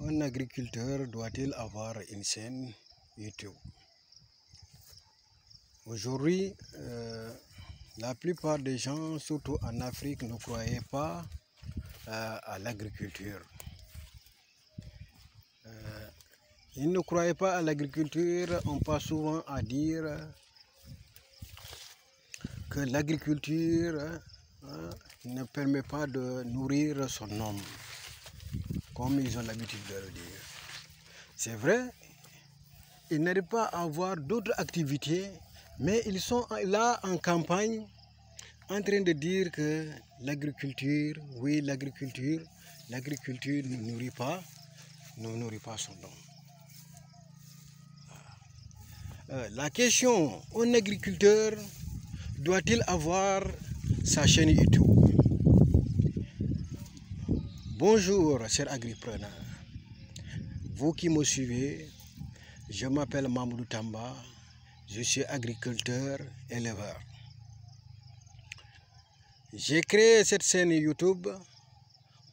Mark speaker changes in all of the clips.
Speaker 1: Un agriculteur doit-il avoir une chaîne YouTube? Aujourd'hui, la plupart des gens, surtout en Afrique, ne croyaient pas à l'agriculture. Ils ne croyaient pas à l'agriculture. On passe souvent à dire que l'agriculture ne permet pas de nourrir son homme, comme ils ont l'habitude de le dire. C'est vrai, ils n'arrivent pas à avoir d'autres activités, mais ils sont là en campagne en train de dire que l'agriculture, oui, l'agriculture ne nourrit pas son homme. La question, un agriculteur doit-il avoir sa chaîne YouTube? Bonjour, chers agripreneurs. Vous qui me suivez, je m'appelle Mamoudou Tamba, je suis agriculteur, éleveur. J'ai créé cette chaîne YouTube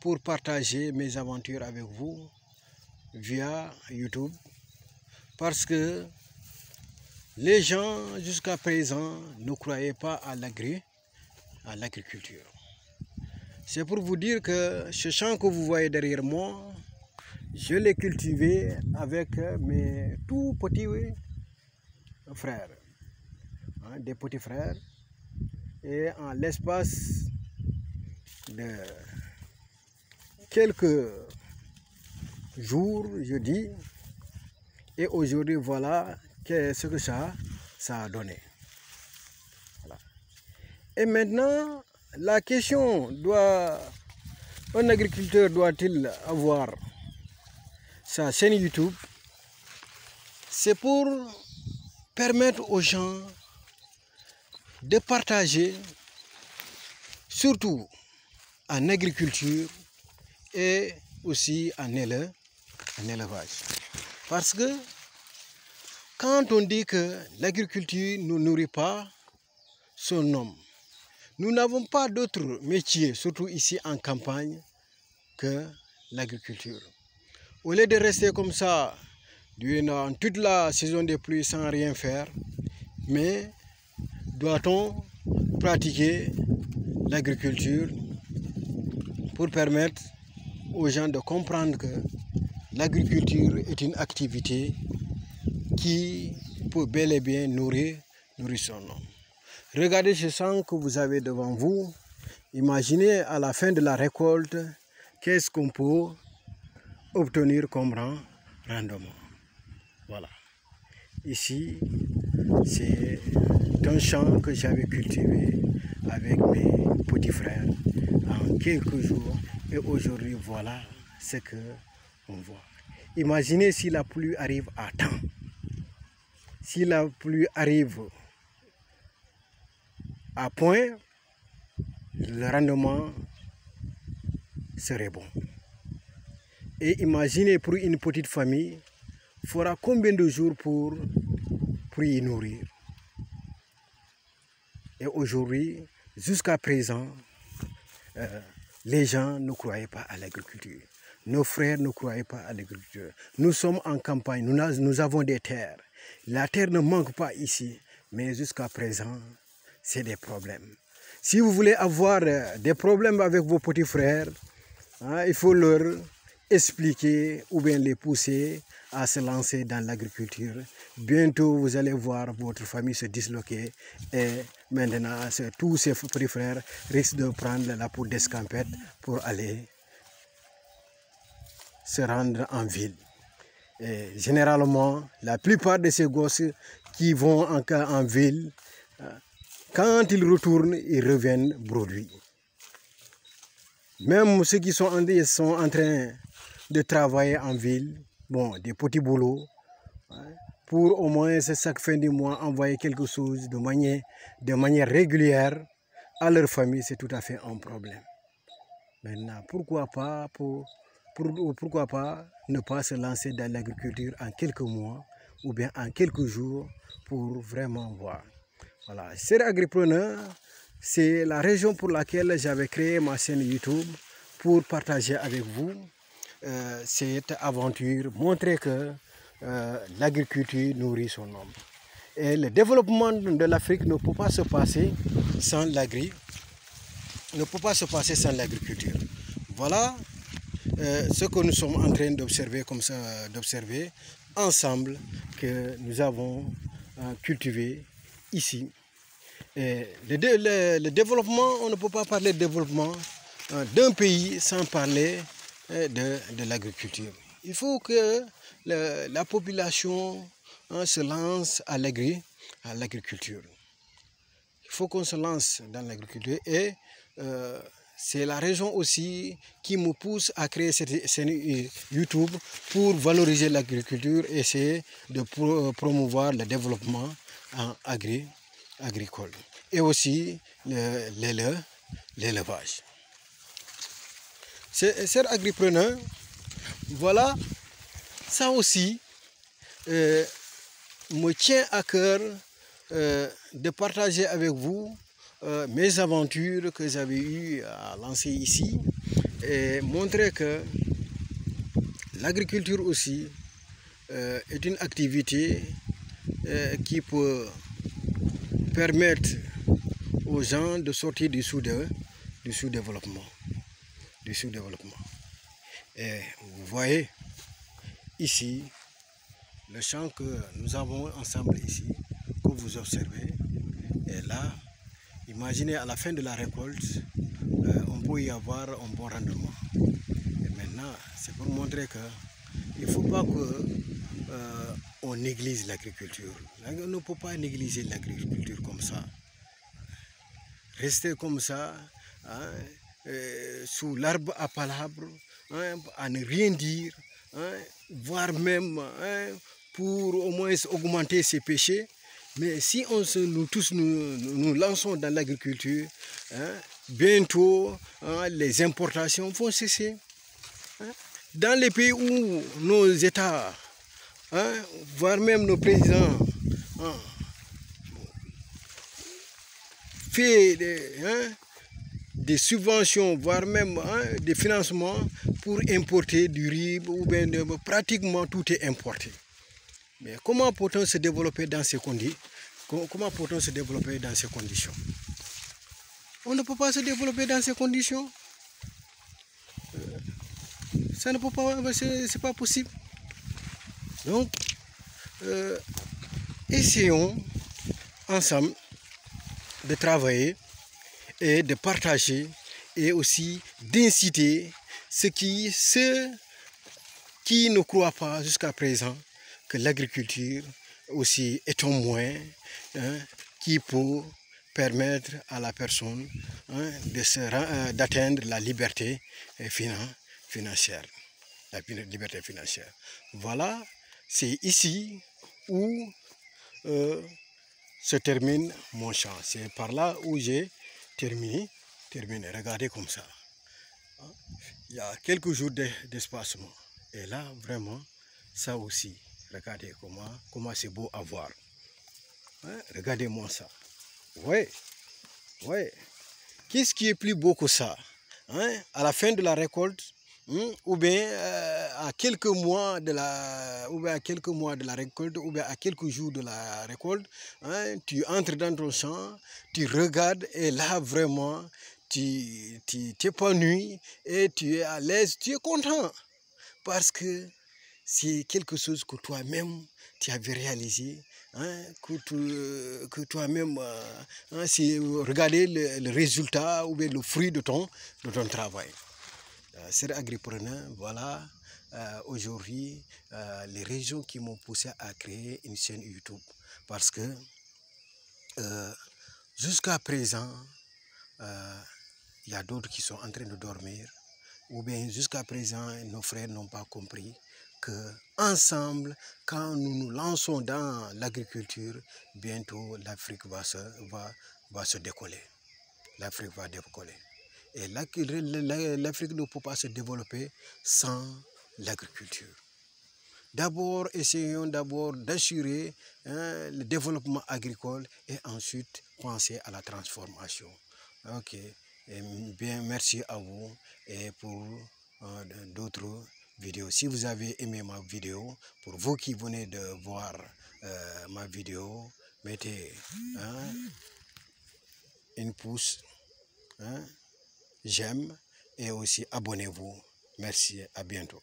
Speaker 1: pour partager mes aventures avec vous via YouTube parce que les gens jusqu'à présent ne croyaient pas à l'agriculture. C'est pour vous dire que ce champ que vous voyez derrière moi, je l'ai cultivé avec mes tout petits frères, des petits frères, et en l'espace de quelques jours, je dis, et aujourd'hui voilà ce que ça a donné. Voilà. Et maintenant, la question, un agriculteur doit-il avoir sa chaîne YouTube? C'est pour permettre aux gens de partager, surtout en agriculture et aussi en élevage. Parce que quand on dit que l'agriculture ne nourrit pas son homme, nous n'avons pas d'autre métier, surtout ici en campagne, que l'agriculture. Au lieu de rester comme ça durant toute la saison des pluies sans rien faire, mais doit-on pratiquer l'agriculture pour permettre aux gens de comprendre que l'agriculture est une activité qui peut bel et bien nourrir son homme. Regardez ce champ que vous avez devant vous. Imaginez à la fin de la récolte, qu'est-ce qu'on peut obtenir comme rendement. Voilà. Ici, c'est un champ que j'avais cultivé avec mes petits frères en quelques jours. Et aujourd'hui, voilà ce qu'on voit. Imaginez si la pluie arrive à temps. Si la pluie arrive à point, le rendement serait bon. Et imaginez pour une petite famille, il faudra combien de jours pour y nourrir. Et aujourd'hui, jusqu'à présent, les gens ne croyaient pas à l'agriculture. Nos frères ne croyaient pas à l'agriculture. Nous sommes en campagne, nous avons des terres. La terre ne manque pas ici, mais jusqu'à présent, c'est des problèmes. Si vous voulez avoir des problèmes avec vos petits frères, il faut leur expliquer ou bien les pousser à se lancer dans l'agriculture. Bientôt, vous allez voir votre famille se disloquer et maintenant, tous ces petits frères risquent de prendre la peau d'escampette pour aller se rendre en ville. Et généralement, la plupart de ces gosses qui vont en ville, quand ils retournent, ils reviennent bredouilles. Même ceux qui sont en train de travailler en ville, bon, des petits boulots, pour au moins chaque fin du mois envoyer quelque chose de manière régulière à leur famille, c'est tout à fait un problème. Maintenant, pourquoi pas ne pas se lancer dans l'agriculture en quelques mois ou bien en quelques jours pour vraiment voir. Voilà, chers agripreneurs, c'est la raison pour laquelle j'avais créé ma chaîne YouTube pour partager avec vous cette aventure, montrer que l'agriculture nourrit son homme. Et le développement de l'Afrique ne peut pas se passer sans l'agriculture. Voilà ce que nous sommes en train d'observer ensemble, que nous avons cultivé ici. Et le développement, on ne peut pas parler de développement d'un pays sans parler de l'agriculture. Il faut que la population se lance à l'agriculture. Il faut qu'on se lance dans l'agriculture et c'est la raison aussi qui me pousse à créer cette chaîne YouTube pour valoriser l'agriculture et essayer de promouvoir le développement agricole et aussi l'élevage. Chers agripreneurs, voilà, ça aussi me tient à cœur de partager avec vous mes aventures que j'avais eu à lancer ici et montrer que l'agriculture aussi est une activité qui peut permettre aux gens de sortir du sous-développement. Et vous voyez ici le champ que nous avons ensemble ici, que vous observez. Et là, imaginez à la fin de la récolte, on peut y avoir un bon rendement. Et maintenant, c'est pour montrer qu'il ne faut pas qu'on néglige l'agriculture. On ne peut pas négliger l'agriculture comme ça. Rester comme ça, hein, sous l'arbre à palabres, hein, à ne rien dire, hein, voire même pour au moins augmenter ses péchés. Mais si nous tous nous lançons dans l'agriculture, hein, bientôt les importations vont cesser. Hein. Dans les pays où nos États, hein, voire même nos présidents, hein, fait des subventions, voire même des financements pour importer du riz, ou bien pratiquement tout est importé. Mais comment peut-on se développer dans ces conditions? Comment peut-on se développer dans ces conditions? On ne peut pas se développer dans ces conditions. Ça ne peut pas, c'est pas possible. Donc, essayons ensemble de travailler et de partager et aussi d'inciter ceux qui ne croient pas jusqu'à présent que l'agriculture aussi est un moyen qui peut permettre à la personne d'atteindre la liberté financière. La liberté financière. Voilà, c'est ici où se termine mon chant. C'est par là où j'ai terminé. Regardez comme ça. Il y a quelques jours d'espacement. Et là, vraiment, ça aussi, regardez comment c'est beau à voir. Hein? Regardez-moi ça. Ouais. Qu'est-ce qui est plus beau que ça? Hein? À la fin de la récolte, ou bien à quelques mois de la récolte, ou bien à quelques jours de la récolte, hein, tu entres dans ton champ, tu regardes et là vraiment tu t'épanouis et tu es à l'aise, tu es content parce que c'est quelque chose que toi-même tu avais réalisé, hein, que toi-même c'est regarder le résultat ou bien le fruit de ton travail. Chers agripreneurs, voilà aujourd'hui les raisons qui m'ont poussé à créer une chaîne YouTube. Parce que jusqu'à présent, il y a d'autres qui sont en train de dormir. Ou bien jusqu'à présent, nos frères n'ont pas compris que ensemble, quand nous nous lançons dans l'agriculture, bientôt l'Afrique va se décoller. L'Afrique va décoller. Et l'Afrique ne peut pas se développer sans l'agriculture. D'abord, essayons d'assurer le développement agricole et ensuite penser à la transformation. Ok, et bien merci à vous et pour d'autres vidéo. Si vous avez aimé ma vidéo, pour vous qui venez de voir ma vidéo, mettez une pouce, j'aime et aussi abonnez-vous. Merci, à bientôt.